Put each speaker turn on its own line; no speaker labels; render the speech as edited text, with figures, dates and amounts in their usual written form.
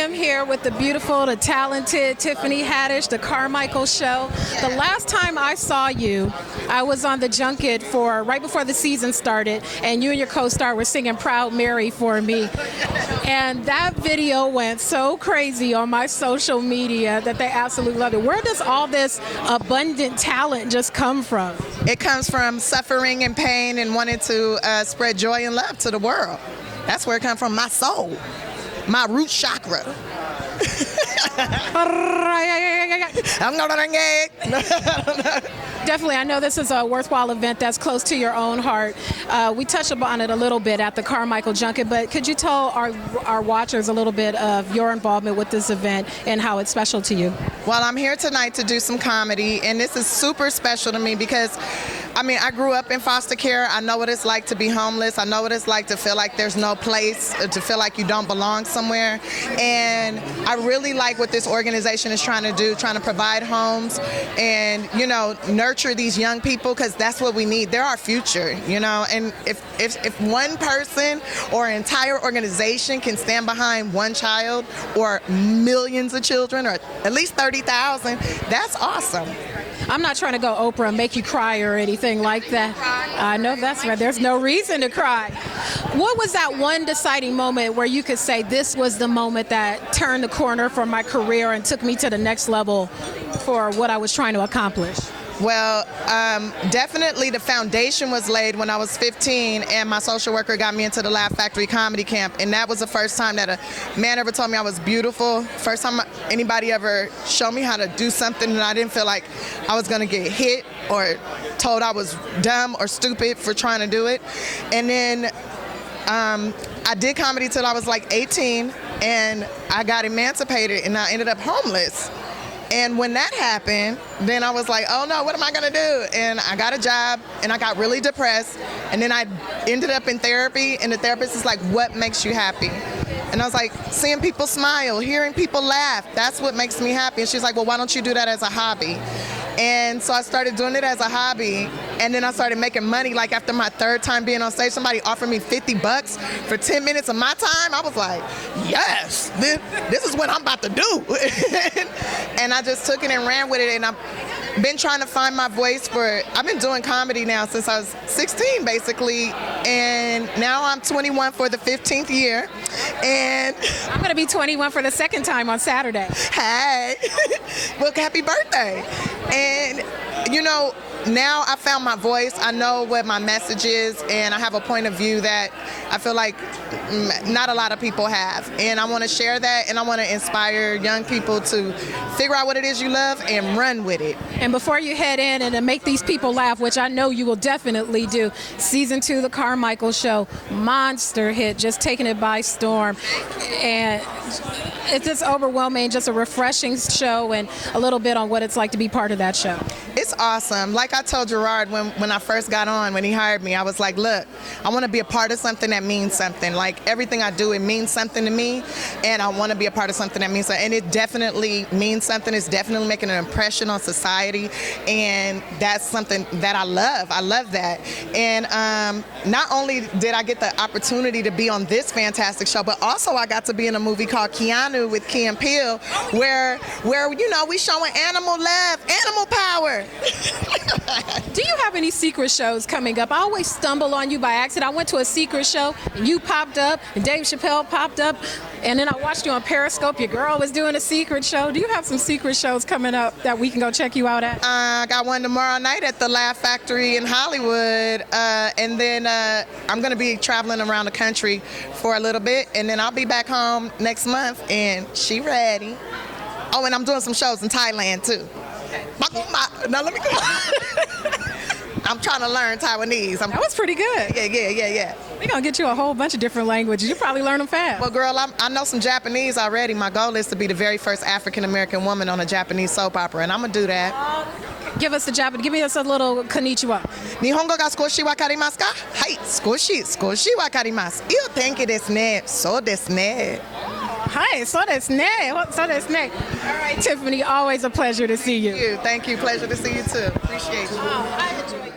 am here with the beautiful, the talented Tiffany Haddish, the Carmichael Show. The last time I saw you, I was on the junket for right before the season started, and you and your co-star were singing Proud Mary for me. And that video went so crazy on my social media that they absolutely loved it. Where does all this abundant talent just come from?
It comes from suffering and pain and wanting to spread joy and love to the world. That's where it comes from, my soul, my root chakra.
Definitely, I know this is a worthwhile event that's close to your own heart. We touched upon it a little bit at the Carmichael Junket, but could you tell our watchers a little bit of your involvement with this event and how it's special to you?
Well, I'm here tonight to do some comedy, and this is super special to me because, I mean, I grew up in foster care. I know what it's like to be homeless. I know what it's like to feel like there's no place, to feel like you don't belong somewhere. And I really like what this organization is trying to do, trying to provide homes and, you know, nurture these young people, because that's what we need. They're our future, you know. And if one person or an entire organization can stand behind one child or millions of children or at least 30,000, that's awesome.
I'm not trying to go Oprah and make you cry or anything like that. I know that's right. There's no reason to cry. What was that one deciding moment where you could say this was the moment that turned the corner for my career and took me to the next level for what I was trying to accomplish?
Well, definitely the foundation was laid when I was 15 and my social worker got me into the Laugh Factory comedy camp, and that was the first time that a man ever told me I was beautiful. First time anybody ever showed me how to do something and I didn't feel like I was gonna get hit or told I was dumb or stupid for trying to do it. And then I did comedy till I was like 18 and I got emancipated and I ended up homeless. And when that happened, then I was like, oh no, what am I gonna do? And I got a job and I got really depressed. And then I ended up in therapy, and the therapist is like, what makes you happy? And I was like, seeing people smile, hearing people laugh, that's what makes me happy. And she's like, well, why don't you do that as a hobby? And so I started doing it as a hobby, and then I started making money. Like after my third time being on stage, somebody offered me $50 for 10 minutes of my time. I was like, yes, this is what I'm about to do. And I just took it and ran with it, and I've been trying to find my voice I've been doing comedy now since I was 16, basically, and now I'm 21 for the 15th year, and
I'm gonna be 21 for the second time on Saturday.
Hey, well, happy birthday. And, you know, now I found my voice. I know what my message is, and I have a point of view that I feel like not a lot of people have. And I want to share that, and I want to inspire young people to figure out what it is you love and run with it.
And before you head in and to make these people laugh, which I know you will definitely do, season 2, The Carmichael Show, monster hit, just taking it by storm. And it's just overwhelming, just a refreshing show, and a little bit on what it's like to be part of that show.
It's awesome. Like I told Gerard when I first got on, when he hired me, I was like, look, I want to be a part of something that means something. Like everything I do, it means something to me, and I want to be a part of something that means something. And it definitely means something. It's definitely making an impression on society, and that's something that I love. I love that. And not only did I get the opportunity to be on this fantastic show, but also I got to be in a movie called Keanu with Key and Peele, where you know, we showing animal love, animal power.
Do you have any secret shows coming up? I always stumble on you by accident. I went to a secret show and you popped up and Dave Chappelle popped up, and then I watched you on Periscope. Your girl was doing a secret show. Do you have some secret shows coming up that we can go check you out at?
I got one tomorrow night at the Laugh Factory in Hollywood, and then I'm going to be traveling around the country for a little bit, and then I'll be back home next month, and she ready. Oh, and I'm doing some shows in Thailand too. Now let me go. I'm trying to learn Taiwanese.
That was pretty good.
Yeah.
We're going to get you a whole bunch of different languages. You probably learn them fast.
Well, girl, I know some Japanese already. My goal is to be the very first African-American woman on a Japanese soap opera, and I'm going to do that.
Give us the Japanese. Give me us a little konnichiwa.
Nihongo ga skoshi wakarimasu ka? Hai, skoshi wakarimasu. Iyo tenki desu ne. So desu ne.
Hi, so desu ne. So desu ne. All right, Tiffany, always a pleasure to see you.
Thank you. Pleasure to see you too. Appreciate you.
I enjoy